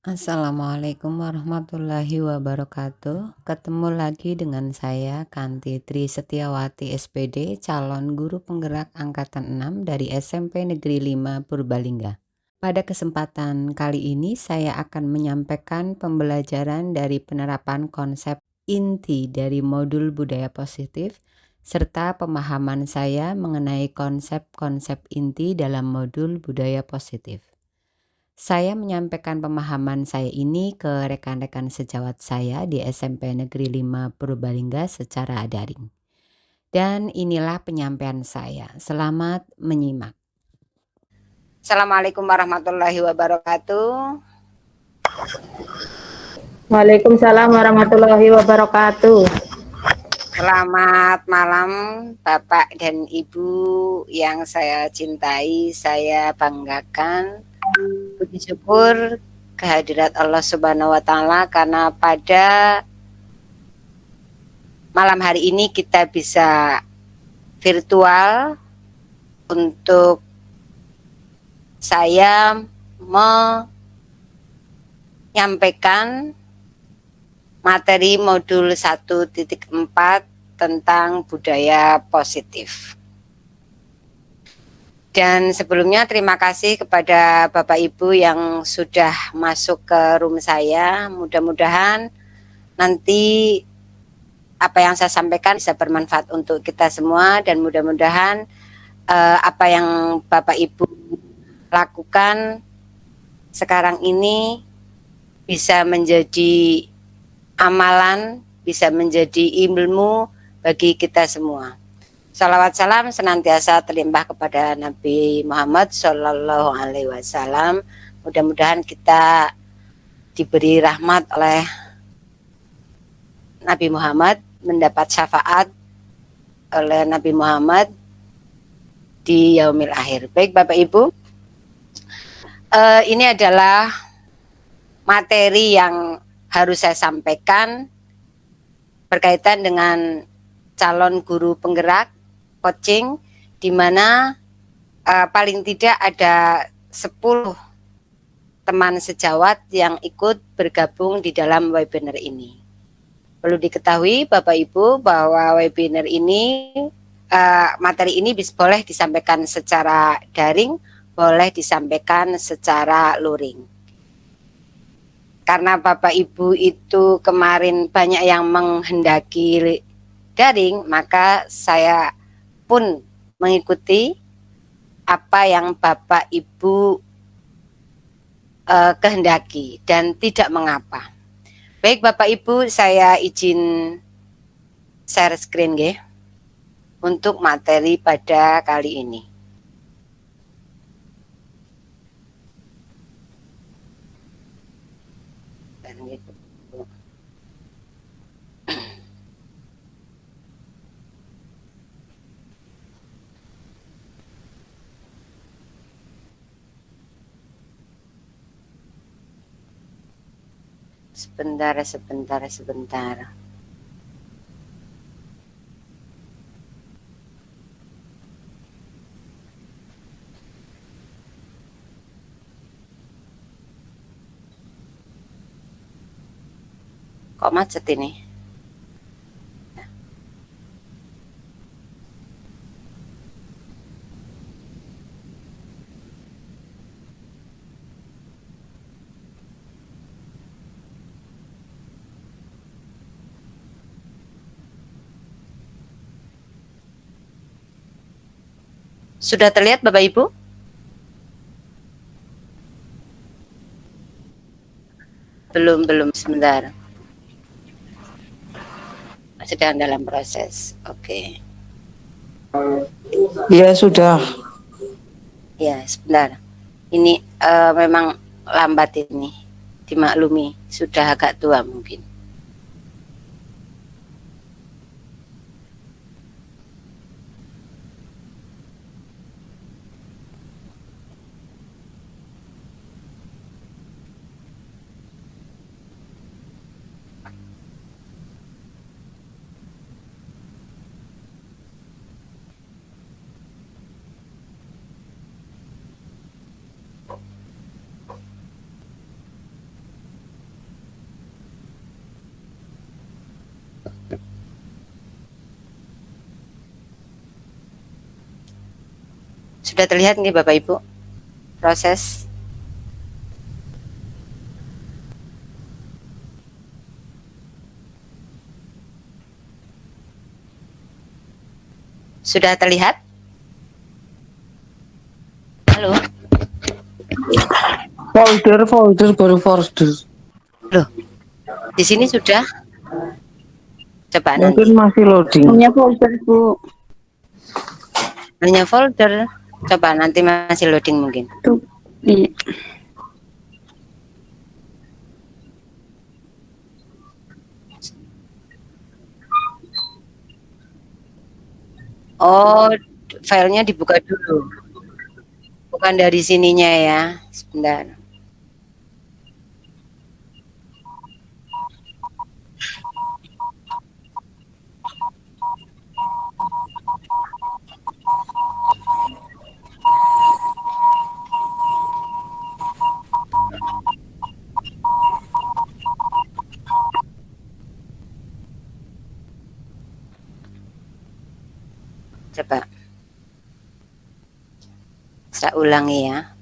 Assalamualaikum warahmatullahi wabarakatuh. Ketemu lagi dengan saya Kanti Tri Setiawati SPD, calon guru penggerak angkatan 6 dari SMP Negeri 5 Purbalingga. Pada kesempatan kali ini saya akan menyampaikan pembelajaran dari penerapan konsep inti dari modul budaya positif serta pemahaman saya mengenai konsep-konsep inti dalam modul budaya positif. Saya menyampaikan pemahaman saya ini ke rekan-rekan sejawat saya di SMP Negeri 5 Purbalingga secara daring. Dan inilah penyampaian saya. Selamat menyimak. Assalamualaikum warahmatullahi wabarakatuh. Waalaikumsalam warahmatullahi wabarakatuh. Selamat malam Bapak dan Ibu yang saya cintai, saya banggakan. Puji syukur kehadirat Allah Subhanahu wa taala karena pada malam hari ini kita bisa virtual untuk saya menyampaikan materi modul 1.4 tentang budaya positif. Dan sebelumnya terima kasih kepada Bapak Ibu yang sudah masuk ke room saya. Mudah-mudahan nanti apa yang saya sampaikan bisa bermanfaat untuk kita semua dan mudah-mudahan apa yang Bapak Ibu lakukan sekarang ini bisa menjadi amalan, bisa menjadi ilmu bagi kita semua. Salawat salam senantiasa terlimpah kepada Nabi Muhammad Shallallahu Alaihi Wasallam. Mudah-mudahan kita diberi rahmat oleh Nabi Muhammad, mendapat syafaat oleh Nabi Muhammad di yaumil akhir. Baik Bapak Ibu, ini adalah materi yang harus saya sampaikan berkaitan dengan calon guru penggerak coaching, di mana paling tidak ada 10 teman sejawat yang ikut bergabung di dalam webinar ini. Perlu diketahui Bapak Ibu bahwa webinar ini, materi ini boleh disampaikan secara daring, boleh disampaikan secara luring. Karena Bapak Ibu itu kemarin banyak yang menghendaki daring, maka saya pun mengikuti apa yang Bapak Ibu kehendaki dan tidak mengapa. Baik Bapak Ibu, saya izin share screen nggih untuk materi pada kali ini. Sebentar. Kok macet ini? Sudah terlihat Bapak Ibu? Belum, sebentar. Sedang dalam proses. Oke. Ya sudah. Ya, sebentar. Ini memang lambat ini. Dimaklumi, sudah agak tua mungkin. Sudah terlihat nih Bapak Ibu proses? Sudah terlihat? Halo? Folder baru folder. Loh, di sini sudah? Coba Mungkin nanti. masih loading. Hanya folder, Bu. Hanya folder. Coba nanti masih loading mungkin. Tuh. Iya. Oh, filenya dibuka dulu. Bukan dari sininya ya. Sebentar. Coba. Saya ulangi ya.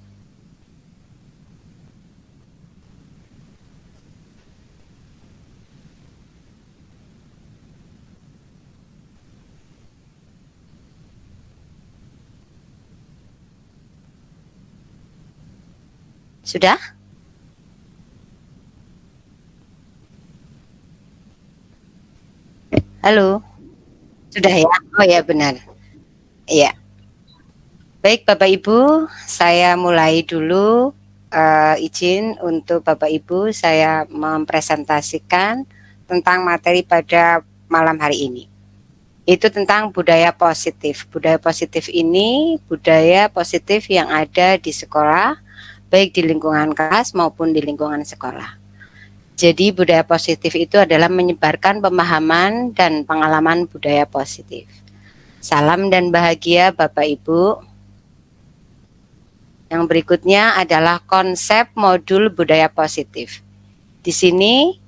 Sudah? Halo? Sudah ya? Oh ya benar. Iya. Baik Bapak Ibu, saya mulai dulu. Izin untuk Bapak Ibu saya mempresentasikan tentang materi pada malam hari ini. Itu tentang budaya positif. Budaya positif ini budaya positif yang ada di sekolah, baik di lingkungan kelas maupun di lingkungan sekolah. Jadi budaya positif itu adalah menyebarkan pemahaman dan pengalaman budaya positif. Salam dan bahagia Bapak Ibu. Yang berikutnya adalah konsep modul budaya positif. Di sini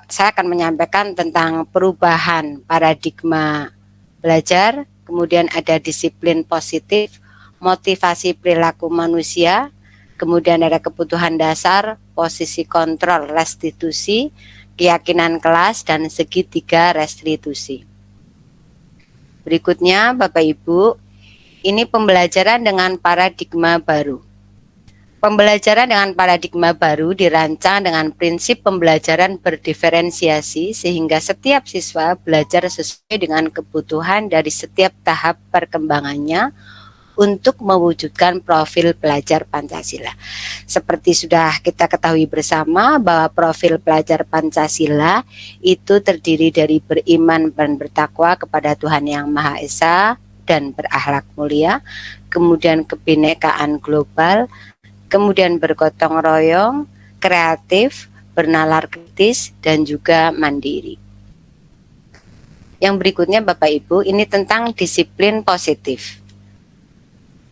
saya akan menyampaikan tentang perubahan paradigma belajar, kemudian ada disiplin positif, motivasi perilaku manusia, kemudian ada kebutuhan dasar, posisi kontrol restitusi, keyakinan kelas, dan segitiga restitusi. Berikutnya Bapak Ibu, ini pembelajaran dengan paradigma baru. Pembelajaran dengan paradigma baru dirancang dengan prinsip pembelajaran berdiferensiasi sehingga setiap siswa belajar sesuai dengan kebutuhan dari setiap tahap perkembangannya untuk mewujudkan profil pelajar Pancasila. Seperti sudah kita ketahui bersama bahwa profil pelajar Pancasila itu terdiri dari beriman dan bertakwa kepada Tuhan Yang Maha Esa dan berakhlak mulia, kemudian kebinekaan global, kemudian bergotong royong, kreatif, bernalar kritis, dan juga mandiri. Yang berikutnya Bapak Ibu, ini tentang disiplin positif.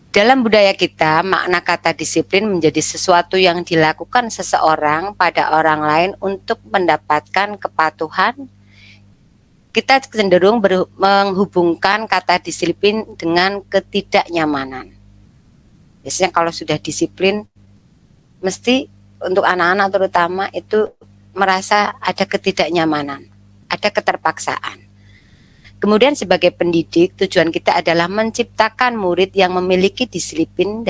Dalam budaya kita, makna kata disiplin menjadi sesuatu yang dilakukan seseorang pada orang lain untuk mendapatkan kepatuhan. Kita cenderung menghubungkan kata disiplin dengan ketidaknyamanan. Biasanya kalau sudah disiplin, mesti untuk anak-anak terutama itu merasa ada ketidaknyamanan, ada keterpaksaan. Kemudian sebagai pendidik, tujuan kita adalah menciptakan murid yang memiliki disiplin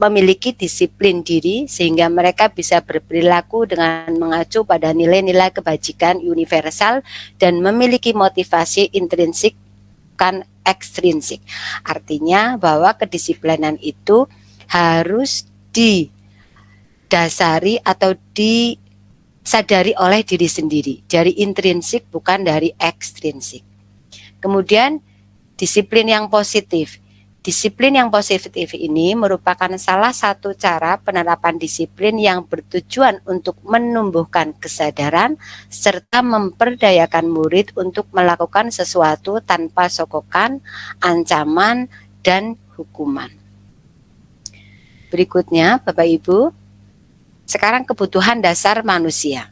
memiliki disiplin diri sehingga mereka bisa berperilaku dengan mengacu pada nilai-nilai kebajikan universal dan memiliki motivasi intrinsik dan ekstrinsik. Artinya bahwa kedisiplinan itu harus didasari atau disadari oleh diri sendiri, dari intrinsik bukan dari ekstrinsik. Kemudian disiplin yang positif. Disiplin yang positif ini merupakan salah satu cara penerapan disiplin yang bertujuan untuk menumbuhkan kesadaran serta memperdayakan murid untuk melakukan sesuatu tanpa sokokan, ancaman, dan hukuman. Berikutnya, Bapak Ibu, sekarang kebutuhan dasar manusia.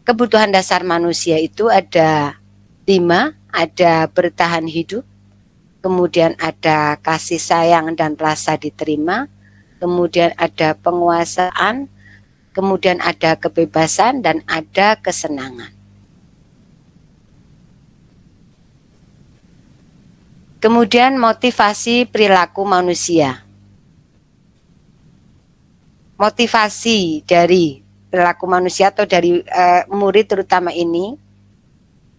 Kebutuhan dasar manusia itu ada 5, ada bertahan hidup, kemudian ada kasih sayang dan rasa diterima, kemudian ada penguasaan, kemudian ada kebebasan, dan ada kesenangan. Kemudian motivasi perilaku manusia. Motivasi dari perilaku manusia atau dari murid terutama ini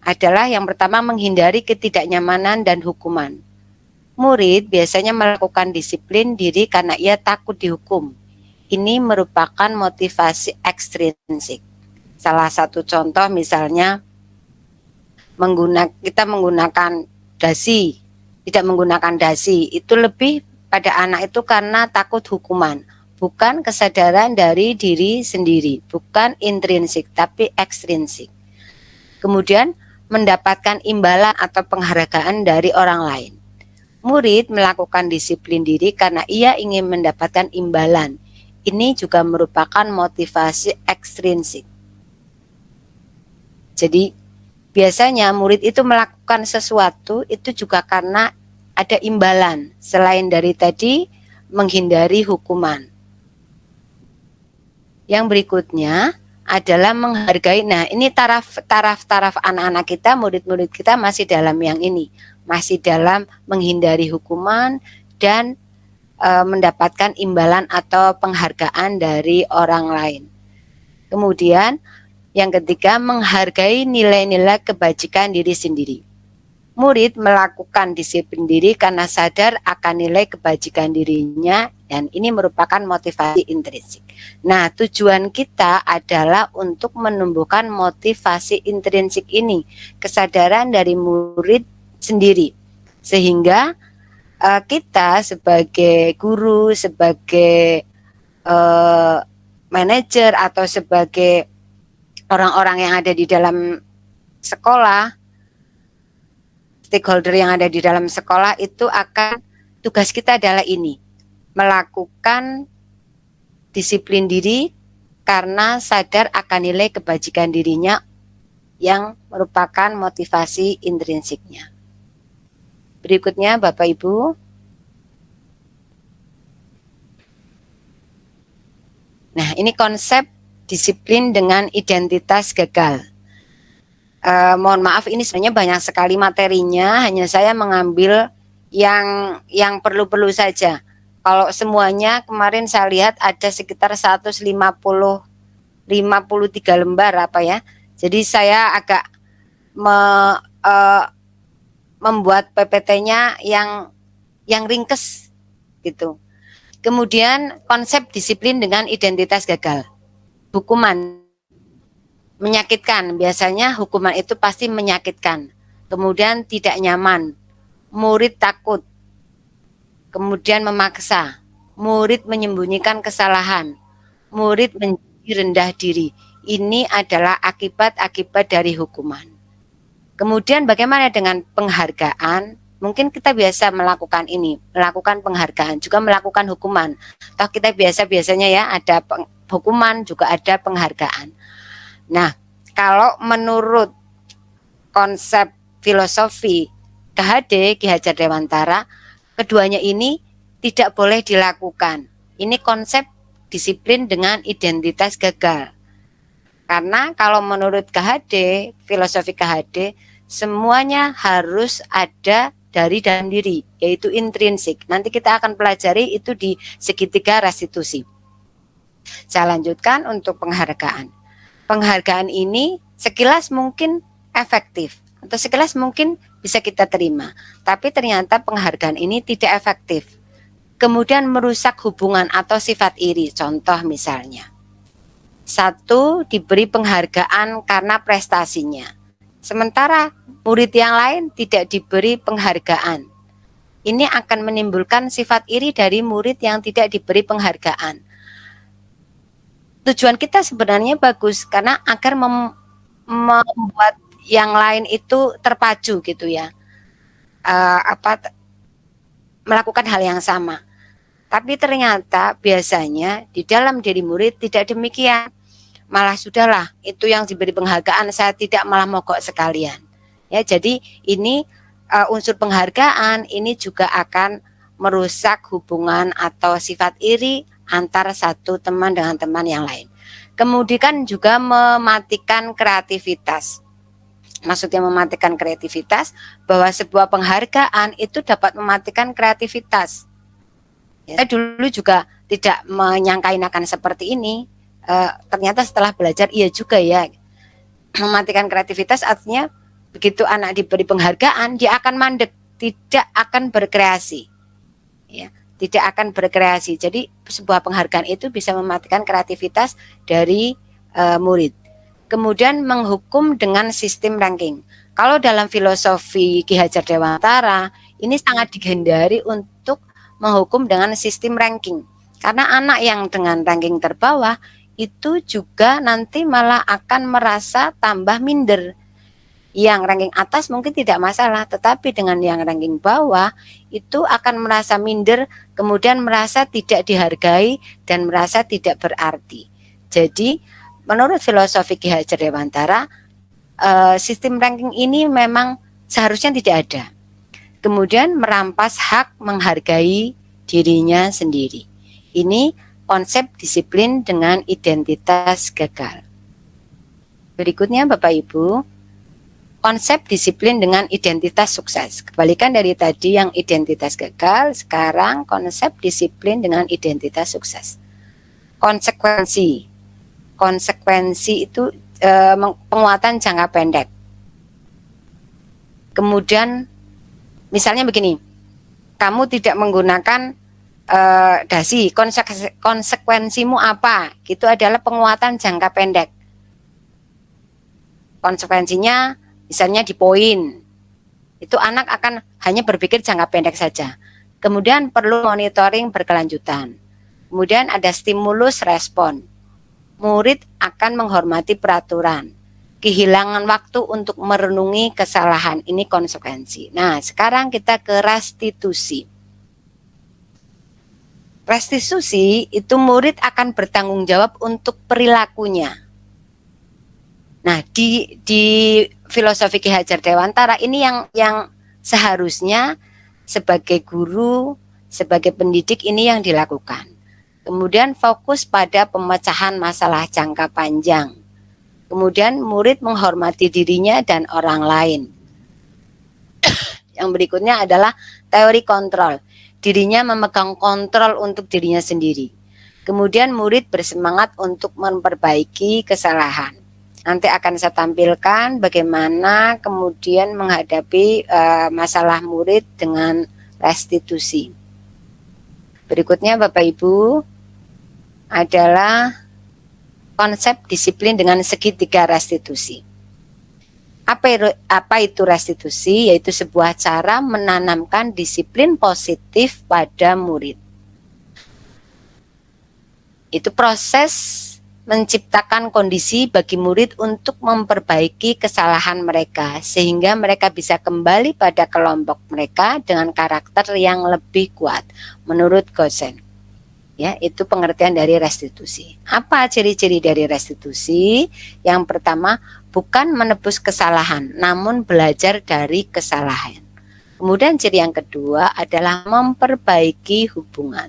adalah yang pertama menghindari ketidaknyamanan dan hukuman. Murid biasanya melakukan disiplin diri karena ia takut dihukum. Ini merupakan motivasi ekstrinsik. Salah satu contoh misalnya kita menggunakan dasi, tidak menggunakan dasi, itu lebih pada anak itu karena takut hukuman, bukan kesadaran dari diri sendiri, bukan intrinsik tapi ekstrinsik. Kemudian mendapatkan imbalan atau penghargaan dari orang lain. Murid melakukan disiplin diri karena ia ingin mendapatkan imbalan. Ini juga merupakan motivasi ekstrinsik. Jadi biasanya murid itu melakukan sesuatu itu juga karena ada imbalan, selain dari tadi menghindari hukuman. Yang berikutnya adalah menghargai. Nah, ini taraf anak-anak kita, murid-murid kita masih dalam yang ini, masih dalam menghindari hukuman dan mendapatkan imbalan atau penghargaan dari orang lain. Kemudian yang ketiga, menghargai nilai-nilai kebajikan diri sendiri. Murid melakukan disiplin diri karena sadar akan nilai kebajikan dirinya, dan ini merupakan motivasi intrinsik. Nah, tujuan kita adalah untuk menumbuhkan motivasi intrinsik ini, kesadaran dari murid sendiri, sehingga kita sebagai guru, sebagai manajer atau sebagai orang-orang yang ada di dalam sekolah, stakeholder yang ada di dalam sekolah itu tugas kita adalah ini, melakukan disiplin diri karena sadar akan nilai kebajikan dirinya yang merupakan motivasi intrinsiknya. Berikutnya Bapak Ibu. Nah, ini konsep disiplin dengan identitas gagal. Mohon maaf, ini sebenarnya banyak sekali materinya, hanya saya mengambil yang perlu-perlu saja. Kalau semuanya kemarin saya lihat ada sekitar 153 lembar apa ya. Jadi saya agak membuat PPT-nya yang ringkes gitu. Kemudian konsep disiplin dengan identitas gagal. Hukuman menyakitkan, biasanya hukuman itu pasti menyakitkan. Kemudian tidak nyaman, murid takut, kemudian memaksa, murid menyembunyikan kesalahan, murid menjadi rendah diri. Ini adalah akibat-akibat dari hukuman. Kemudian bagaimana dengan penghargaan? Mungkin kita biasa melakukan ini, melakukan penghargaan, juga melakukan hukuman. Toh kita biasanya ya ada hukuman juga ada penghargaan. Nah, kalau menurut konsep filosofi KHD, Ki Hajar Dewantara, keduanya ini tidak boleh dilakukan. Ini konsep disiplin dengan identitas gagal. Karena kalau menurut KHD, filosofi KHD, semuanya harus ada dari dalam diri, yaitu intrinsik. Nanti kita akan pelajari itu di segitiga restitusi. Saya lanjutkan untuk penghargaan. Penghargaan ini sekilas mungkin efektif atau sekilas mungkin bisa kita terima, tapi ternyata penghargaan ini tidak efektif. Kemudian merusak hubungan atau sifat iri. Contoh misalnya, satu diberi penghargaan karena prestasinya, sementara murid yang lain tidak diberi penghargaan. Ini akan menimbulkan sifat iri dari murid yang tidak diberi penghargaan. Tujuan kita sebenarnya bagus karena agar membuat yang lain itu terpacu gitu ya, melakukan hal yang sama. Tapi ternyata biasanya di dalam diri murid tidak demikian. Malah sudahlah, itu yang diberi penghargaan saya tidak malah mogok sekalian. Ya, jadi ini unsur penghargaan ini juga akan merusak hubungan atau sifat iri antara satu teman dengan teman yang lain. Kemudian juga mematikan kreativitas. Maksudnya mematikan kreativitas, bahwa sebuah penghargaan itu dapat mematikan kreativitas. Saya dulu juga tidak menyangkain akan seperti ini. Ternyata setelah belajar iya juga ya. Mematikan kreativitas artinya begitu anak diberi penghargaan, dia akan mandek, tidak akan berkreasi. Ya, tidak akan berkreasi. Jadi sebuah penghargaan itu bisa mematikan kreativitas dari murid. Kemudian menghukum dengan sistem ranking. Kalau dalam filosofi Ki Hajar Dewantara, ini sangat dihindari untuk menghukum dengan sistem ranking. Karena anak yang dengan ranking terbawah itu juga nanti malah akan merasa tambah minder. Yang ranking atas mungkin tidak masalah, tetapi dengan yang ranking bawah itu akan merasa minder, kemudian merasa tidak dihargai dan merasa tidak berarti. Jadi menurut filosofi Ki Hajar Dewantara, sistem ranking ini memang seharusnya tidak ada. Kemudian merampas hak menghargai dirinya sendiri. Ini konsep disiplin dengan identitas gagal. Berikutnya Bapak Ibu, konsep disiplin dengan identitas sukses. Kebalikan dari tadi yang identitas gagal, sekarang konsep disiplin dengan identitas sukses. Konsekuensi. Konsekuensi itu penguatan jangka pendek. Kemudian misalnya begini, kamu tidak menggunakan dasi, konsekuensimu apa? Itu adalah penguatan jangka pendek. Konsekuensinya misalnya di poin, itu anak akan hanya berpikir jangka pendek saja. Kemudian perlu monitoring berkelanjutan. Kemudian ada stimulus respon. Murid akan menghormati peraturan. Kehilangan waktu untuk merenungi kesalahan, ini konsekuensi. Nah, sekarang kita ke restitusi. Restitusi itu murid akan bertanggung jawab untuk perilakunya. Nah, di filosofi Ki Hajar Dewantara ini yang seharusnya sebagai guru, sebagai pendidik ini yang dilakukan. Kemudian fokus pada pemecahan masalah jangka panjang. Kemudian murid menghormati dirinya dan orang lain. Yang berikutnya adalah teori kontrol. Dirinya memegang kontrol untuk dirinya sendiri. Kemudian murid bersemangat untuk memperbaiki kesalahan. Nanti akan saya tampilkan bagaimana kemudian menghadapi masalah murid dengan restitusi. Berikutnya Bapak Ibu adalah konsep disiplin dengan segitiga restitusi. Apa itu restitusi? Yaitu sebuah cara menanamkan disiplin positif pada murid. Itu proses menciptakan kondisi bagi murid untuk memperbaiki kesalahan mereka sehingga mereka bisa kembali pada kelompok mereka dengan karakter yang lebih kuat menurut Gosen. Ya, itu pengertian dari restitusi. Apa ciri-ciri dari restitusi? Yang pertama, bukan menebus kesalahan, namun belajar dari kesalahan. Kemudian ciri yang kedua adalah memperbaiki hubungan.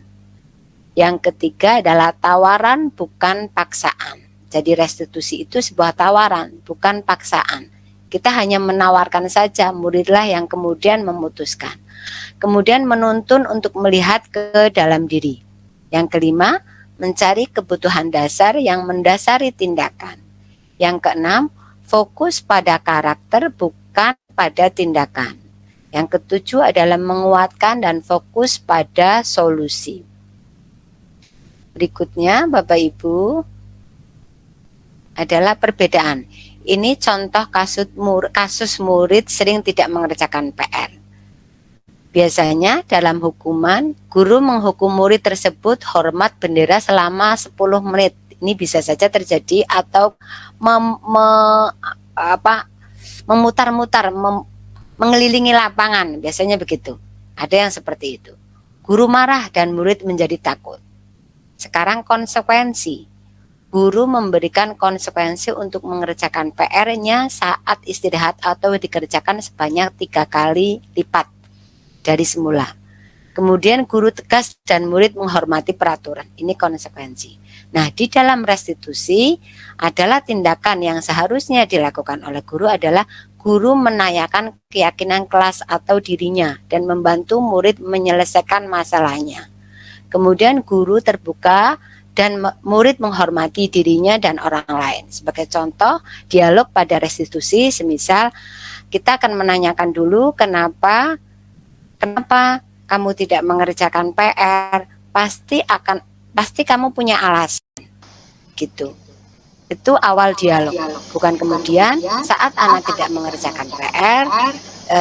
Yang ketiga adalah tawaran bukan paksaan. Jadi restitusi itu sebuah tawaran, bukan paksaan. Kita hanya menawarkan saja, muridlah yang kemudian memutuskan. Kemudian menuntun untuk melihat ke dalam diri. Yang kelima, mencari kebutuhan dasar yang mendasari tindakan. Yang keenam, fokus pada karakter bukan pada tindakan. Yang ketujuh adalah menguatkan dan fokus pada solusi. Berikutnya Bapak Ibu adalah perbedaan. Ini contoh kasus murid sering tidak mengerjakan PR. Biasanya dalam hukuman, guru menghukum murid tersebut hormat bendera selama 10 menit. Ini bisa saja terjadi atau memutar-mutar, mengelilingi lapangan. Biasanya begitu. Ada yang seperti itu. Guru marah dan murid menjadi takut. Sekarang konsekuensi. guru memberikan konsekuensi untuk mengerjakan PR-nya saat istirahat atau dikerjakan sebanyak 3 kali lipat dari semula. Kemudian guru tegas dan murid menghormati peraturan. Ini konsekuensi. Nah, di dalam restitusi adalah tindakan yang seharusnya dilakukan oleh guru adalah guru menanyakan keyakinan kelas atau dirinya dan membantu murid menyelesaikan masalahnya. Kemudian guru terbuka dan murid menghormati dirinya dan orang lain. Sebagai contoh, dialog pada restitusi semisal kita akan menanyakan dulu kenapa kamu tidak mengerjakan PR, pasti kamu punya alasan gitu. Itu awal dialog, bukan kemudian saat anak tidak mengerjakan PR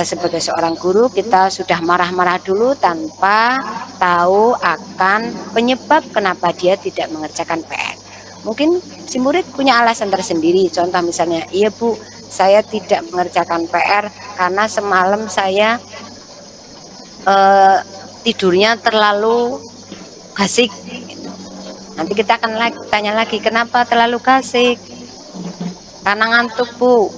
sebagai seorang guru kita sudah marah-marah dulu tanpa tahu akan penyebab kenapa dia tidak mengerjakan PR. Mungkin si murid punya alasan tersendiri. Contoh misalnya, iya Bu, saya tidak mengerjakan PR karena semalam saya tidurnya terlalu gasik gitu. Nanti kita akan tanya lagi, kenapa terlalu gasik? Karena ngantuk Bu,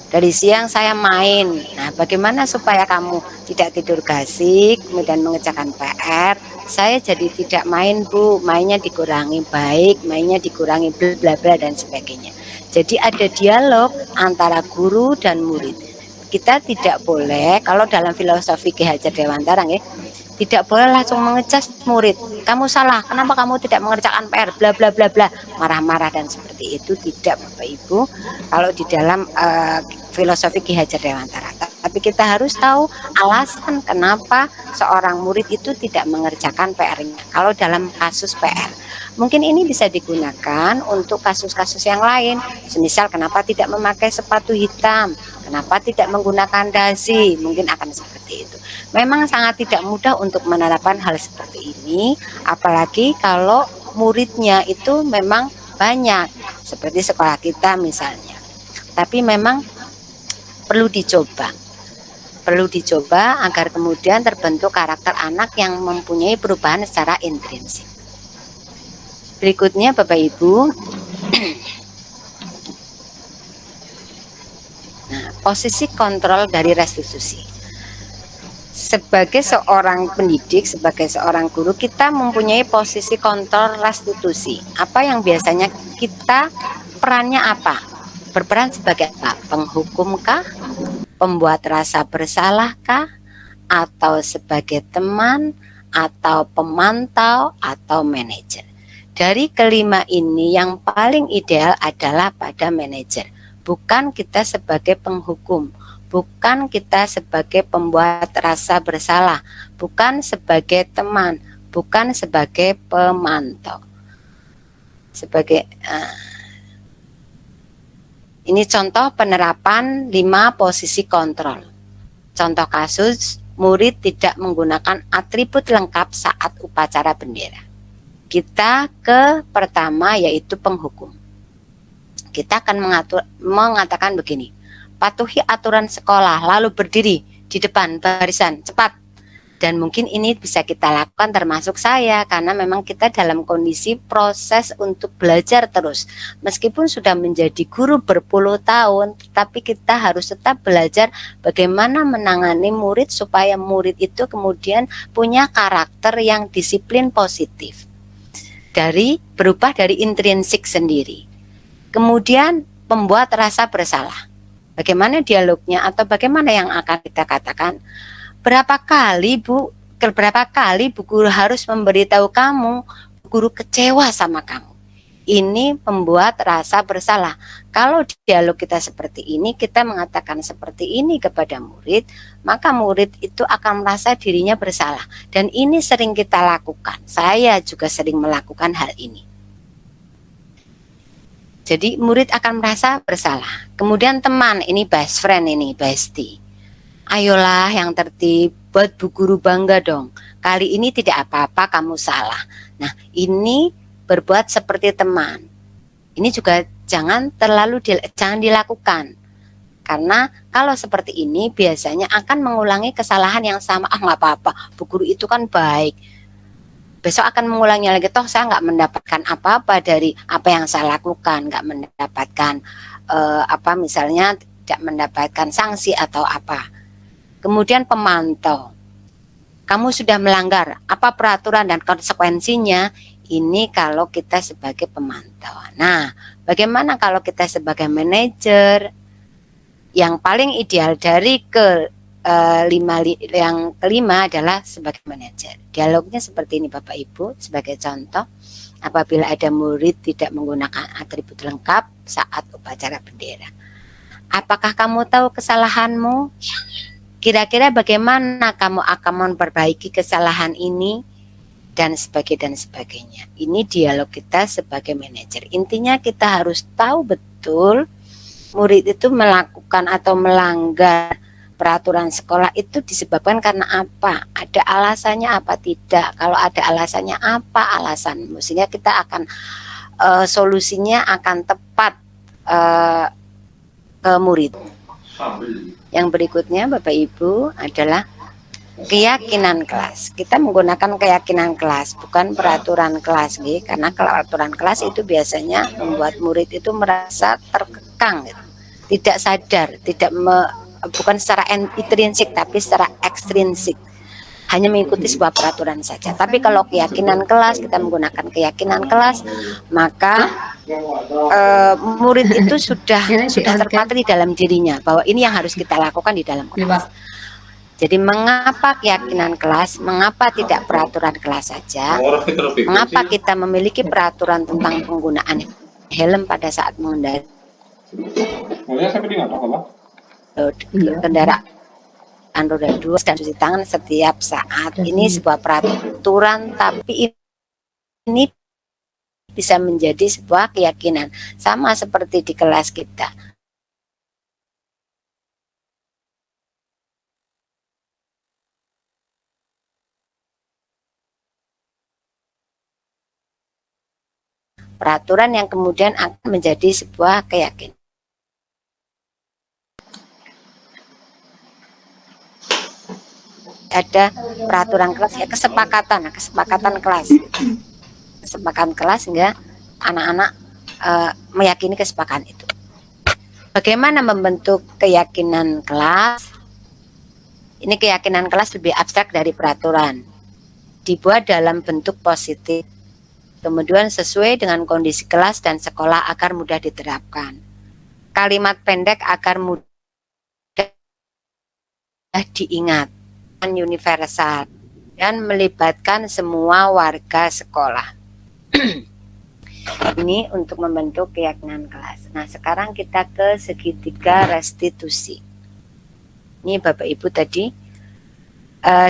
dari siang saya main. Nah, bagaimana supaya kamu tidak tidur gasik kemudian mengerjakan PR? Saya jadi tidak main Bu, mainnya dikurangi, baik mainnya dikurangi, bla bla dan sebagainya. Jadi ada dialog antara guru dan murid. Kita tidak boleh, kalau dalam filosofi Ki Hajar Dewantara ya, tidak boleh langsung mengecas murid. Kamu salah, kenapa kamu tidak mengerjakan PR, bla bla bla bla, marah-marah dan seperti itu. Tidak Bapak Ibu, kalau di dalam filosofi Ki Hajar Dewantara. Tapi kita harus tahu alasan kenapa seorang murid itu tidak mengerjakan PR-nya. Kalau dalam kasus PR, mungkin ini bisa digunakan untuk kasus-kasus yang lain. Semisal kenapa tidak memakai sepatu hitam, kenapa tidak menggunakan dasi, mungkin akan seperti itu. Memang sangat tidak mudah untuk menerapkan hal seperti ini, apalagi kalau muridnya itu memang banyak, seperti sekolah kita misalnya. Tapi memang perlu dicoba agar kemudian terbentuk karakter anak yang mempunyai perubahan secara intrinsik. Berikutnya Bapak Ibu, nah, posisi kontrol dari restitusi. Sebagai seorang pendidik, sebagai seorang guru, kita mempunyai posisi kontrol restitusi. Apa yang biasanya kita perannya apa? Berperan sebagai apa? Penghukumkah? Pembuat rasa bersalahkah? Atau sebagai teman? Atau pemantau? Atau manajer? Dari kelima ini yang paling ideal adalah pada manajer. Bukan kita sebagai penghukum, bukan kita sebagai pembuat rasa bersalah, bukan sebagai teman, bukan sebagai pemantau. Ini contoh penerapan 5 posisi kontrol. Contoh kasus, murid tidak menggunakan atribut lengkap saat upacara bendera. Kita ke pertama yaitu penghukum. Kita akan mengatakan begini, patuhi aturan sekolah lalu berdiri di depan barisan cepat. Dan mungkin ini bisa kita lakukan termasuk saya, karena memang kita dalam kondisi proses untuk belajar terus. Meskipun sudah menjadi guru berpuluh tahun, tapi kita harus tetap belajar bagaimana menangani murid supaya murid itu kemudian punya karakter yang disiplin positif. Berubah dari intrinsik sendiri. Kemudian pembuat rasa bersalah. Bagaimana dialognya atau bagaimana yang akan kita katakan? Berapa kali Bu Guru harus memberitahu kamu, Bu Guru kecewa sama kamu. Ini membuat rasa bersalah. Kalau dialog kita seperti ini, kita mengatakan seperti ini kepada murid, maka murid itu akan merasa dirinya bersalah. Dan ini sering kita lakukan. Saya juga sering melakukan hal ini. Jadi murid akan merasa bersalah. Kemudian teman, ini best friend, ini bestie. Ayolah yang tertib, buat Bu Guru bangga dong. Kali ini tidak apa-apa kamu salah. Nah, ini berbuat seperti teman. Ini juga jangan dilakukan. Karena kalau seperti ini biasanya akan mengulangi kesalahan yang sama. Ah, nggak apa-apa, Bu Guru itu kan baik. besok akan mengulangi lagi, toh saya nggak mendapatkan apa-apa dari apa yang saya lakukan, nggak mendapatkan apa misalnya tidak mendapatkan sanksi atau apa. Kemudian pemantau, kamu sudah melanggar, apa peraturan dan konsekuensinya? Ini kalau kita sebagai pemantau. Nah, bagaimana kalau kita sebagai manajer? Yang paling ideal dari yang kelima adalah sebagai manajer. Dialognya seperti ini Bapak Ibu, sebagai contoh, apabila ada murid tidak menggunakan atribut lengkap saat upacara bendera. Apakah kamu tahu kesalahanmu? Kira-kira bagaimana kamu akan memperbaiki kesalahan ini? Dan sebagainya. Ini dialog kita sebagai manajer. Intinya kita harus tahu betul murid itu melakukan atau melanggar peraturan sekolah itu disebabkan karena apa? Ada alasannya apa tidak? Kalau ada alasannya apa alasanmu? Sehingga kita akan solusinya akan tepat ke murid. Yang berikutnya Bapak Ibu adalah keyakinan kelas. Kita menggunakan keyakinan kelas, bukan peraturan kelas, gitu. Karena kalau peraturan kelas itu biasanya membuat murid itu merasa terkekang, gitu. Tidak sadar, bukan secara intrinsik tapi secara ekstrinsik, hanya mengikuti sebuah peraturan saja. Tapi kalau keyakinan kelas, kita menggunakan keyakinan kelas, maka murid itu sudah terpatri dalam dirinya bahwa ini yang harus kita lakukan di dalam kelas. Jadi mengapa keyakinan kelas, mengapa tidak peraturan kelas saja, mengapa kita memiliki peraturan tentang penggunaan helm pada saat mengendarai kendaraan roda 2 dan cuci tangan setiap saat. Ini sebuah peraturan, tapi ini bisa menjadi sebuah keyakinan, sama seperti di kelas kita. Peraturan yang kemudian akan menjadi sebuah keyakinan. Ada peraturan kelas, ya kesepakatan kelas. Kesepakatan kelas sehingga anak-anak meyakini kesepakatan itu. Bagaimana membentuk keyakinan kelas? Ini keyakinan kelas lebih abstrak dari peraturan. Dibuat dalam bentuk positif. Kemudian sesuai dengan kondisi kelas dan sekolah agar mudah diterapkan. Kalimat pendek agar mudah diingat, universal, dan melibatkan semua warga sekolah. Ini untuk membentuk keyakinan kelas. Nah, sekarang kita ke segitiga restitusi. Ini Bapak Ibu tadi,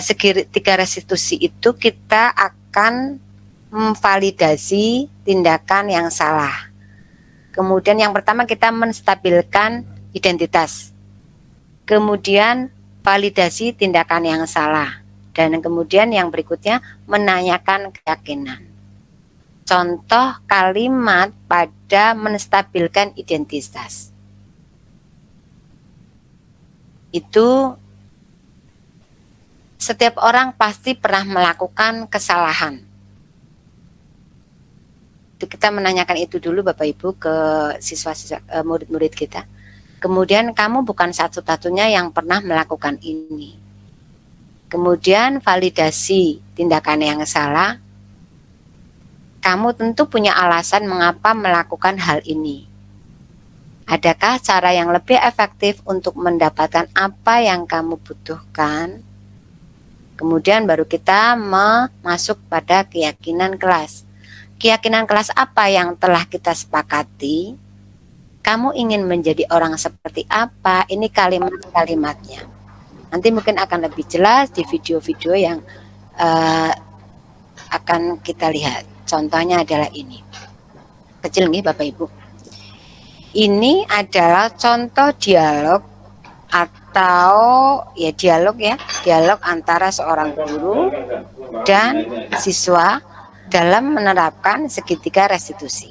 segitiga restitusi itu kita akan memvalidasi tindakan yang salah. Kemudian yang pertama kita menstabilkan identitas. Kemudian validasi tindakan yang salah. Dan kemudian yang berikutnya menanyakan keyakinan. Contoh kalimat pada menstabilkan identitas. Itu setiap orang pasti pernah melakukan kesalahan. Kita menanyakan itu dulu Bapak Ibu ke siswa-siswa murid-murid kita. Kemudian kamu bukan satu-satunya yang pernah melakukan ini. Kemudian validasi tindakan yang salah. Kamu tentu punya alasan mengapa melakukan hal ini. Adakah cara yang lebih efektif untuk mendapatkan apa yang kamu butuhkan? Kemudian baru kita masuk pada keyakinan kelas. Keyakinan kelas apa yang telah kita sepakati? Kamu ingin menjadi orang seperti apa? Ini kalimat-kalimatnya. Nanti mungkin akan lebih jelas di video-video yang akan kita lihat. Contohnya adalah ini. Kecil nih Bapak Ibu. Ini adalah contoh dialog atau dialog antara seorang guru dan siswa dalam menerapkan segitiga restitusi.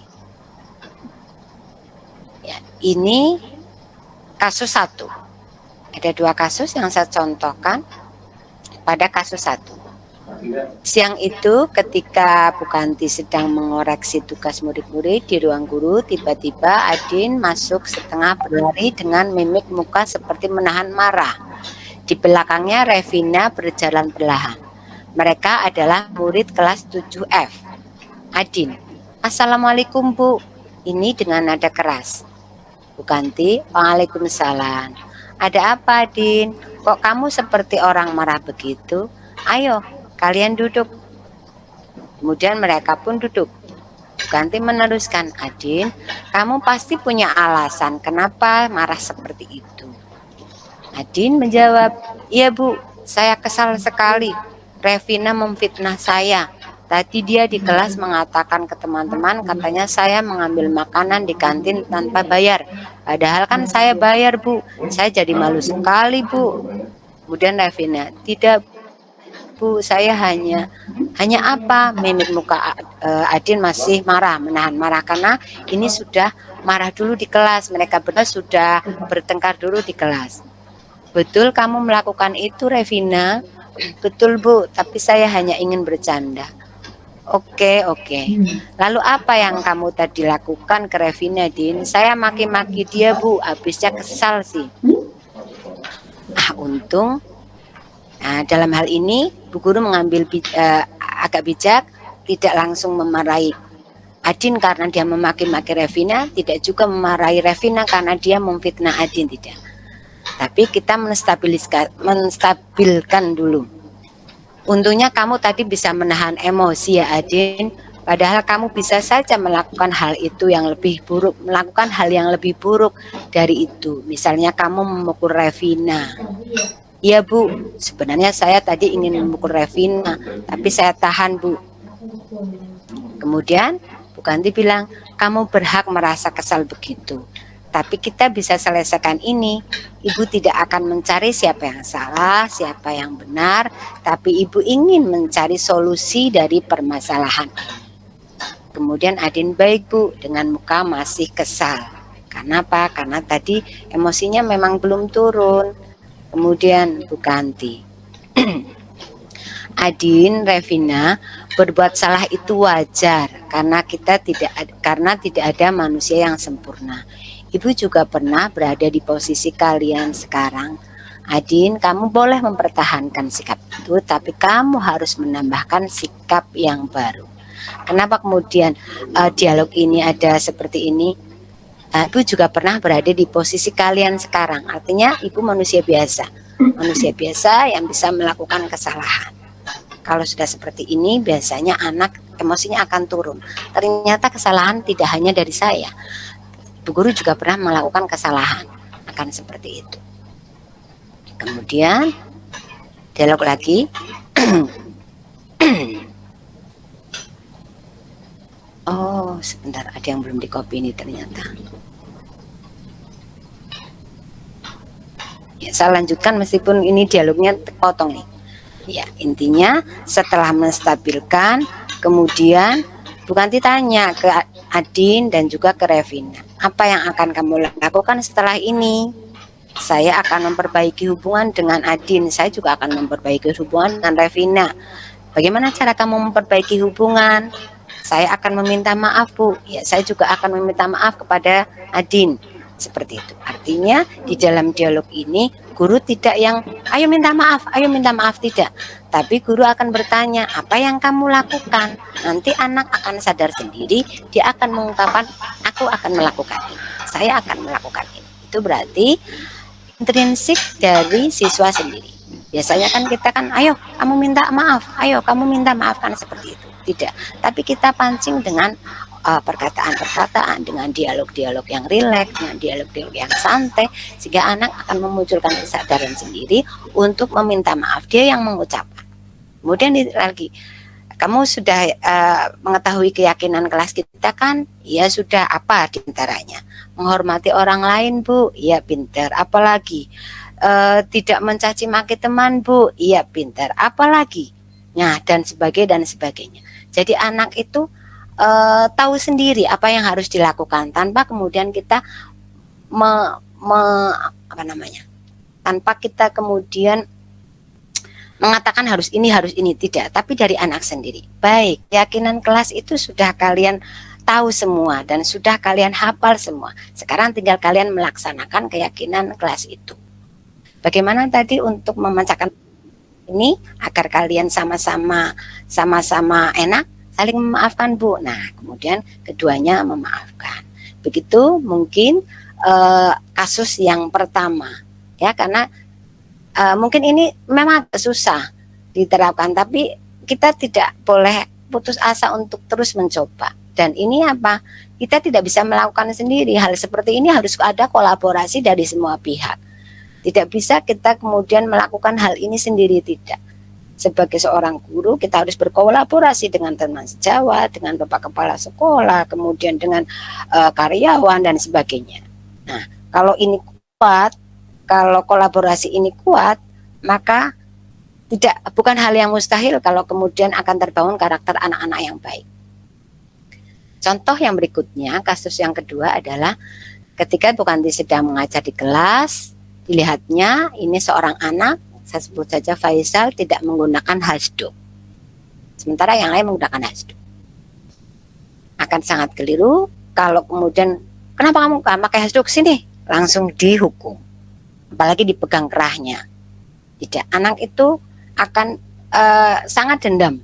Ya, ini kasus 1. Ada 2 kasus yang saya contohkan pada kasus 1. Siang itu ketika Bu Kanti sedang mengoreksi tugas murid-murid di ruang guru, tiba-tiba Adin masuk setengah berlari dengan mimik muka seperti menahan marah. Di belakangnya Revina berjalan perlahan. Mereka adalah murid kelas 7F. Adin, "Assalamualaikum Bu." Ini dengan nada keras. Bu Kanti, "Waalaikumsalam." "Ada apa, Adin? Kok kamu seperti orang marah begitu? Ayo, kalian duduk." Kemudian mereka pun duduk. Bu Kanti meneruskan, "Adin, kamu pasti punya alasan kenapa marah seperti itu." Adin menjawab, "Iya Bu, saya kesal sekali. Revina memfitnah saya. Tadi dia di kelas mengatakan ke teman-teman katanya saya mengambil makanan di kantin tanpa bayar. Padahal kan saya bayar Bu. Saya jadi malu sekali Bu." Kemudian Revina, "Tidak Bu, saya hanya apa?" Mimik muka Adin masih marah, menahan marah karena ini sudah marah dulu di kelas. Mereka berdua sudah bertengkar dulu di kelas. "Betul kamu melakukan itu, Revina?" "Betul Bu, tapi saya hanya ingin bercanda." Oke. Lalu apa yang kamu tadi lakukan ke Revina, Din?" "Saya maki-maki dia Bu, habisnya kesal sih." Untung. Nah, dalam hal ini Bu Guru mengambil agak bijak, tidak langsung memarahi Adin karena dia memaki-maki Revina, tidak juga memarahi Revina karena dia memfitnah Adin, tidak. Tapi kita menstabilkan dulu. "Untungnya kamu tadi bisa menahan emosi ya Adin, padahal kamu bisa saja melakukan hal yang lebih buruk dari itu. Misalnya kamu memukul Revina." "Iya Bu, sebenarnya saya tadi ingin memukul Revina, tapi saya tahan Bu." Kemudian Bu Kanti bilang, "Kamu berhak merasa kesal begitu. Tapi kita bisa selesaikan ini. Ibu tidak akan mencari siapa yang salah, siapa yang benar, tapi Ibu ingin mencari solusi dari permasalahan." Kemudian Adin, "Baik Bu," dengan muka masih kesal. Karena apa? Karena tadi emosinya memang belum turun. Kemudian Bu Kanti, "Adin, Revina, berbuat salah itu wajar karena tidak ada manusia yang sempurna. Ibu juga pernah berada di posisi kalian sekarang. Adin, kamu boleh mempertahankan sikap itu, tapi kamu harus menambahkan sikap yang baru." Kenapa kemudian dialog ini ada seperti ini? Ibu juga pernah berada di posisi kalian sekarang. Artinya ibu manusia biasa yang bisa melakukan kesalahan. Kalau sudah seperti ini, biasanya anak emosinya akan turun. Ternyata kesalahan tidak hanya dari saya. Bu Guru juga pernah melakukan kesalahan, akan seperti itu. Kemudian dialog lagi. Oh, sebentar, ada yang belum di copy ini ternyata. Ya, saya lanjutkan meskipun ini dialognya terpotong nih. Ya, intinya setelah menstabilkan, kemudian Bu Kanti tanya ke Adin dan juga ke Revina, "Apa yang akan kamu lakukan setelah ini?" "Saya akan memperbaiki hubungan dengan Adin, saya juga akan memperbaiki hubungan dengan Revina." "Bagaimana cara kamu memperbaiki hubungan?" "Saya akan meminta maaf Bu." "Ya, saya juga akan meminta maaf kepada Adin." Seperti itu. Artinya di dalam dialog ini guru tidak yang ayo minta maaf, tidak. Tapi guru akan bertanya, "Apa yang kamu lakukan?" Nanti anak akan sadar sendiri, dia akan mengungkapkan, "Aku akan melakukan ini, saya akan melakukan ini." Itu berarti intrinsik dari siswa sendiri. Biasanya kan kita kan, "Ayo kamu minta maaf, ayo kamu minta maaf," kan seperti itu. Tidak, tapi kita pancing dengan perkataan-perkataan, dengan dialog-dialog yang rileks, dengan dialog-dialog yang santai, sehingga anak akan memunculkan kesadaran sendiri untuk meminta maaf. Dia yang mengucapkan. Kemudian lagi, "Kamu sudah mengetahui keyakinan kelas kita kan?" "Ya sudah." "Apa diantaranya?" "Menghormati orang lain Bu." "Iya pintar." "Apalagi?" "Tidak mencaci maki teman Bu." "Iya pintar." "Apalagi?" Nah, dan sebagainya. Jadi anak itu tahu sendiri apa yang harus dilakukan tanpa kemudian kita tanpa kita kemudian mengatakan harus ini, tidak, tapi dari anak sendiri. Baik, keyakinan kelas itu sudah kalian tahu semua dan sudah kalian hafal semua. Sekarang tinggal kalian melaksanakan keyakinan kelas itu. Bagaimana tadi untuk memecahkan ini agar kalian sama-sama enak, saling memaafkan, Bu. Nah, kemudian keduanya memaafkan. Begitu mungkin kasus yang pertama, ya, karena mungkin ini memang agak susah diterapkan, tapi kita tidak boleh putus asa untuk terus mencoba. Dan ini apa? Kita tidak bisa melakukan sendiri. Hal seperti ini harus ada kolaborasi dari semua pihak. Tidak bisa kita kemudian melakukan hal ini sendiri, tidak. Sebagai seorang guru, kita harus berkolaborasi dengan teman sejawat, dengan Bapak Kepala Sekolah, kemudian dengan karyawan dan sebagainya. Nah, kalau ini kuat, kalau kolaborasi ini kuat, maka bukan hal yang mustahil kalau kemudian akan terbangun karakter anak-anak yang baik. Contoh yang berikutnya, kasus yang kedua adalah ketika Bu Kanti sedang mengajar di kelas, dilihatnya ini seorang anak, saya sebut saja Faisal, tidak menggunakan hasduk. Sementara yang lain menggunakan hasduk. Akan sangat keliru kalau kemudian, kenapa kamu gak pakai hasduk, sini, langsung dihukum. Apalagi dipegang kerahnya. Tidak, anak itu akan sangat dendam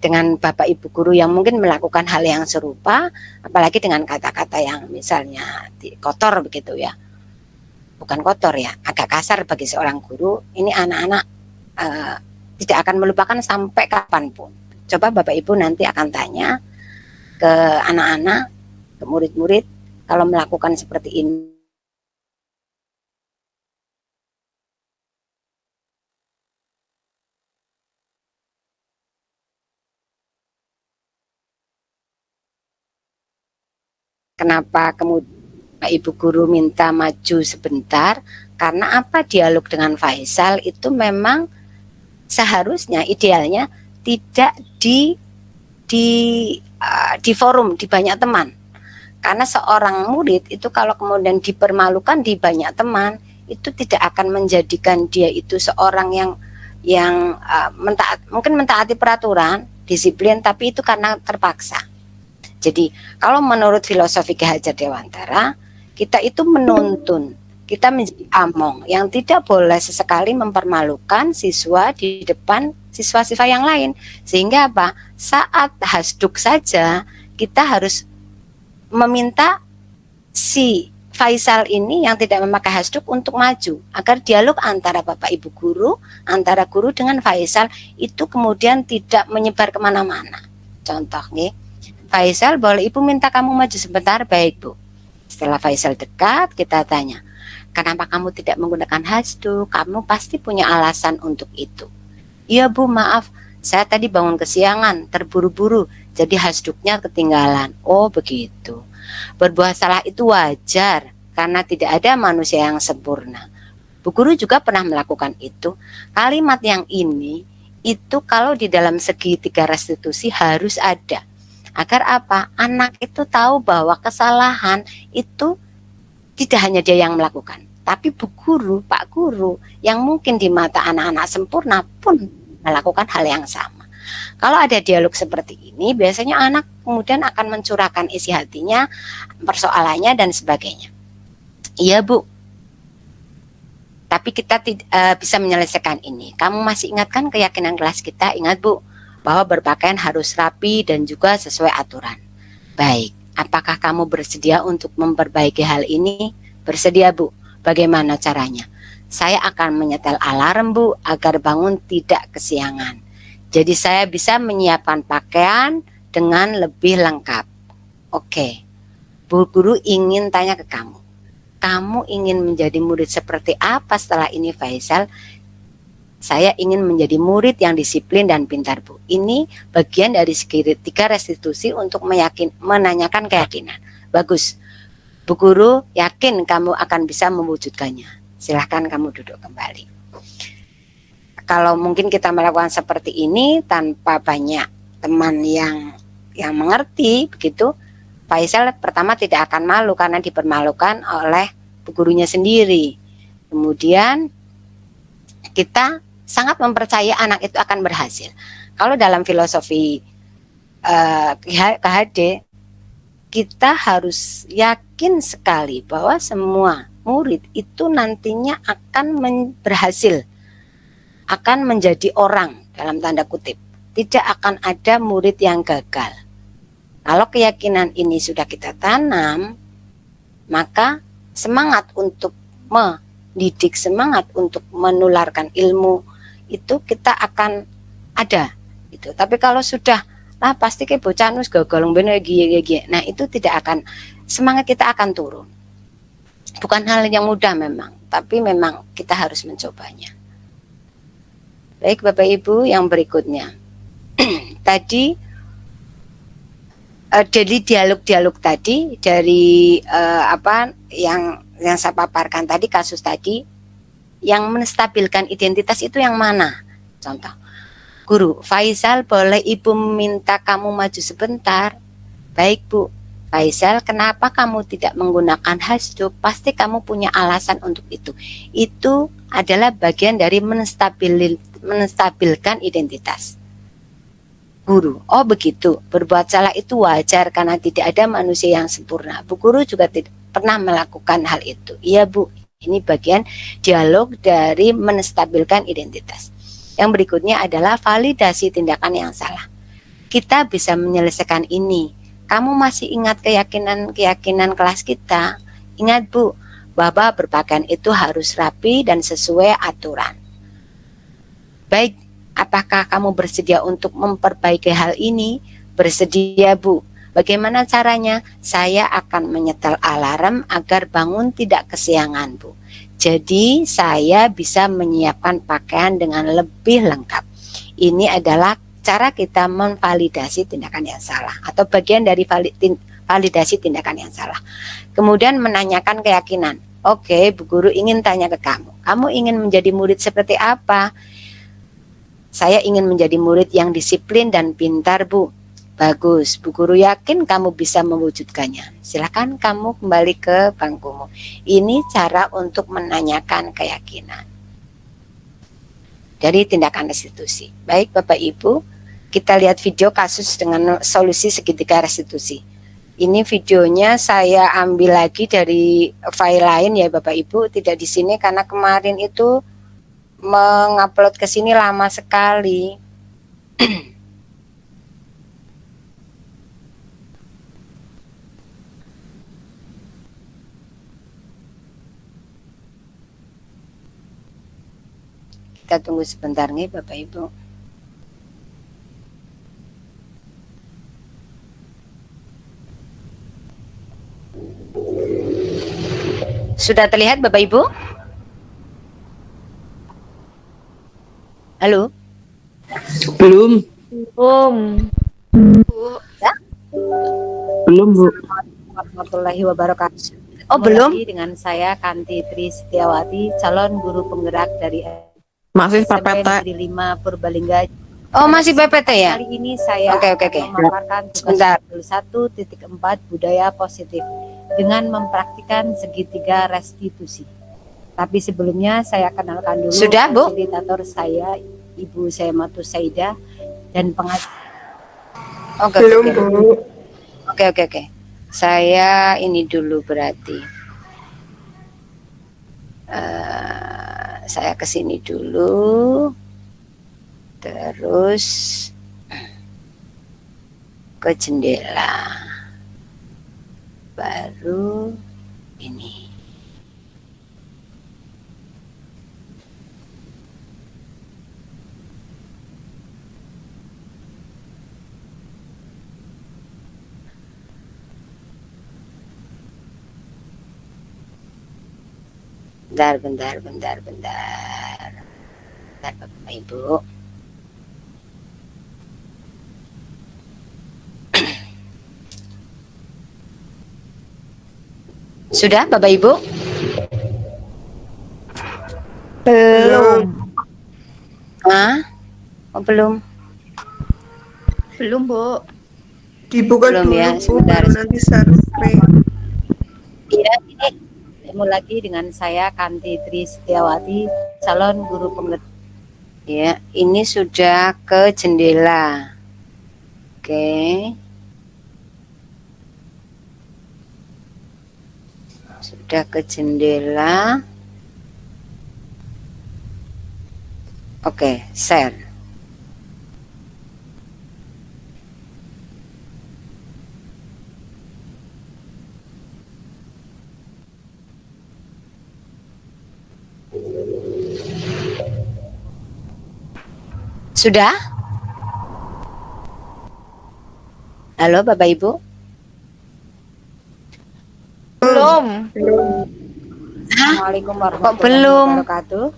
dengan Bapak Ibu guru yang mungkin melakukan hal yang serupa, apalagi dengan kata-kata yang misalnya kotor begitu ya. Bukan kotor ya, agak kasar bagi seorang guru. Ini anak-anak tidak akan melupakan sampai kapanpun. Coba Bapak Ibu nanti akan tanya ke anak-anak, ke murid-murid, kalau melakukan seperti ini. Kenapa kemudian Pak Ibu guru minta maju sebentar? Karena apa, dialog dengan Faisal itu memang seharusnya idealnya tidak di forum, di banyak teman. Karena seorang murid itu kalau kemudian dipermalukan di banyak teman, itu tidak akan menjadikan dia itu seorang yang mungkin mentaati peraturan, disiplin, tapi itu karena terpaksa. Jadi kalau menurut filosofi Ki Hajar Dewantara, kita itu menuntun, kita menjadi among yang tidak boleh sesekali mempermalukan siswa di depan siswa-siswa yang lain. Sehingga apa? Saat hasduk saja kita harus meminta si Faisal ini yang tidak memakai hasduk untuk maju, agar dialog antara Bapak Ibu guru, antara guru dengan Faisal itu kemudian tidak menyebar kemana-mana. Contoh nih, Faisal, boleh Ibu minta kamu maju sebentar? Baik, Bu. Setelah Faisal dekat, kita tanya, kenapa kamu tidak menggunakan hasduk? Kamu pasti punya alasan untuk itu. Iya, Bu, maaf, saya tadi bangun kesiangan, terburu-buru, jadi hasduknya ketinggalan. Oh, begitu. Berbuat salah itu wajar, karena tidak ada manusia yang sempurna. Bu Guru juga pernah melakukan itu. Kalimat yang ini, itu kalau di dalam segitiga restitusi harus ada. Agar apa? Anak itu tahu bahwa kesalahan itu tidak hanya dia yang melakukan, tapi Bu Guru, Pak Guru yang mungkin di mata anak-anak sempurna pun melakukan hal yang sama. Kalau ada dialog seperti ini, biasanya anak kemudian akan mencurahkan isi hatinya, persoalannya dan sebagainya. Iya, Bu, tapi kita bisa menyelesaikan ini. Kamu masih ingatkan keyakinan kelas kita? Ingat, Bu, bahwa berpakaian harus rapi dan juga sesuai aturan. Baik, apakah kamu bersedia untuk memperbaiki hal ini? Bersedia, Bu. Bagaimana caranya? Saya akan menyetel alarm, Bu, agar bangun tidak kesiangan. Jadi saya bisa menyiapkan pakaian dengan lebih lengkap. Oke, Bu Guru ingin tanya ke kamu. Kamu ingin menjadi murid seperti apa setelah ini, Faisal? Saya ingin menjadi murid yang disiplin dan pintar, Bu. Ini bagian dari segitiga restitusi untuk menanyakan keyakinan. Bagus. Bu Guru yakin kamu akan bisa mewujudkannya. Silahkan kamu duduk kembali. Kalau mungkin kita melakukan seperti ini tanpa banyak teman yang mengerti, begitu, Faisal pertama tidak akan malu karena dipermalukan oleh bu gurunya sendiri. Kemudian kita sangat mempercayai anak itu akan berhasil. Kalau dalam filosofi KHD, kita harus yakin sekali bahwa semua murid itu nantinya akan berhasil, akan menjadi orang dalam tanda kutip. Tidak akan ada murid yang gagal. Kalau keyakinan ini sudah kita tanam, maka semangat untuk mendidik, semangat untuk menularkan ilmu itu kita akan ada gitu. Tapi kalau sudah pasti ke bocah nus gagal bener gigi. Nah, itu tidak akan, semangat kita akan turun. Bukan hal yang mudah memang, tapi memang kita harus mencobanya. Baik Bapak Ibu, yang berikutnya. Tadi dari dialog-dialog tadi, dari yang saya paparkan tadi, kasus tadi, yang menstabilkan identitas itu yang mana? Contoh, Guru, Faisal, boleh Ibu minta kamu maju sebentar? Baik Bu. Faisal, kenapa kamu tidak menggunakan hasduk? Pasti kamu punya alasan untuk itu. Itu adalah bagian dari menstabilkan identitas. Guru, oh begitu, berbuat salah itu wajar karena tidak ada manusia yang sempurna. Bu Guru juga tidak pernah melakukan hal itu. Iya Bu, ini bagian dialog dari menstabilkan identitas. Yang berikutnya adalah validasi tindakan yang salah. Kita bisa menyelesaikan ini. Kamu masih ingat keyakinan kelas kita? Ingat Bu, bahwa berpakaian itu harus rapi dan sesuai aturan. Baik, apakah kamu bersedia untuk memperbaiki hal ini? Bersedia Bu. Bagaimana caranya? Saya akan menyetel alarm agar bangun tidak kesiangan Bu. Jadi saya bisa menyiapkan pakaian dengan lebih lengkap. Ini adalah cara kita memvalidasi tindakan yang salah atau bagian dari validasi tindakan yang salah. Kemudian menanyakan keyakinan. Oke, Bu Guru ingin tanya ke kamu. Kamu ingin menjadi murid seperti apa? Saya ingin menjadi murid yang disiplin dan pintar Bu. Bagus, Bu Guru yakin kamu bisa mewujudkannya. Silakan kamu kembali ke bangkumu. Ini cara untuk menanyakan keyakinan dari tindakan restitusi. Baik Bapak Ibu, kita lihat video kasus dengan solusi segitiga restitusi. Ini videonya saya ambil lagi dari file lain ya Bapak Ibu, tidak di sini karena kemarin itu mengupload ke sini lama sekali. Kita tunggu sebentar nih Bapak Ibu. Sudah terlihat Bapak Ibu? Halo? Belum. Belum. Ya? Belum Bu. Warahmatullahi wabarakatuh. Oh belum? Dengan saya Kanti Tri Setiawati, calon guru penggerak dari Masih SMP PPT. Negeri 5 Purbalingga. Oh masih PPT ya? Kali ini saya Oke. memaparkan Sebentar. tugas 1.4 budaya positif dengan mempraktikkan segitiga restitusi. Tapi sebelumnya saya kenalkan dulu Sudah, Bu? fasilitator saya, Ibu Saimatu Saida, dan pengajar. Oke. Saya ini dulu berarti. Saya kesini dulu, terus ke jendela, baru ini. Bentar, Bapak Ibu. Sudah Bapak Ibu? Belum. Oh, belum. Belum, Bu. Dibuka Belum dulu ya, Bu, sebentar. baru nanti survei. Iya, ini Ketemu lagi dengan saya Kanti Tri Setiawati, calon guru penggerak. Ya, ini sudah ke jendela. Oke. Sudah ke jendela. Oke, share. Sudah? Halo Bapak Ibu? Belum. Assalamualaikum warahmatullahi wabarakatuh.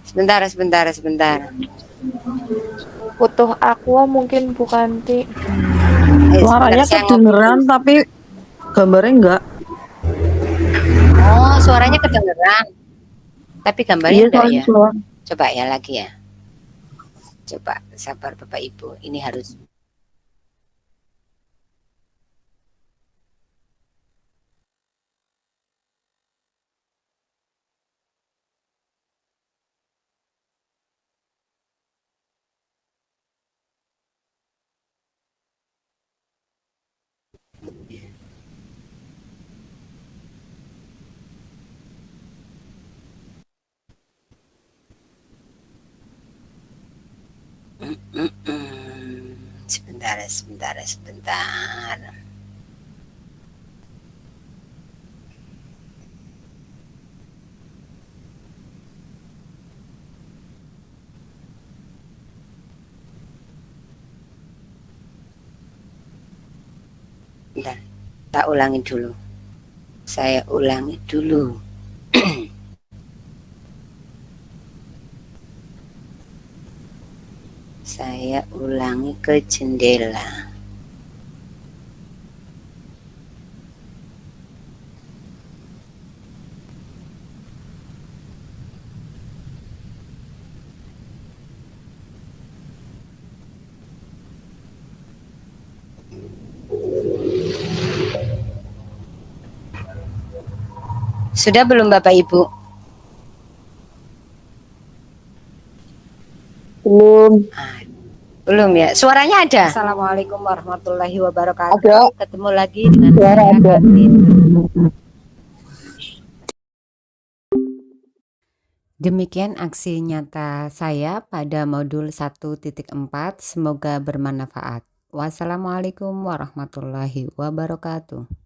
Sebentar. Butuh aqua mungkin Bu Kanti. Suaranya Saya kedengeran tapi gambarnya enggak. Oh, suaranya kedengeran. Tapi gambarnya Iya, enggak ya? suara. Coba ya lagi ya. Coba sabar Bapak Ibu. Ini harus. Sebentar. Bentar. Saya ulangi dulu. Saya ulangi ke jendela. Sudah belum Bapak Ibu? Belum ya. Suaranya ada. Assalamualaikum warahmatullahi wabarakatuh. Ada. Ketemu lagi dengan Suara saya ada. Kantin. Demikian aksi nyata saya pada modul 1.4. Semoga bermanfaat. Wassalamualaikum warahmatullahi wabarakatuh.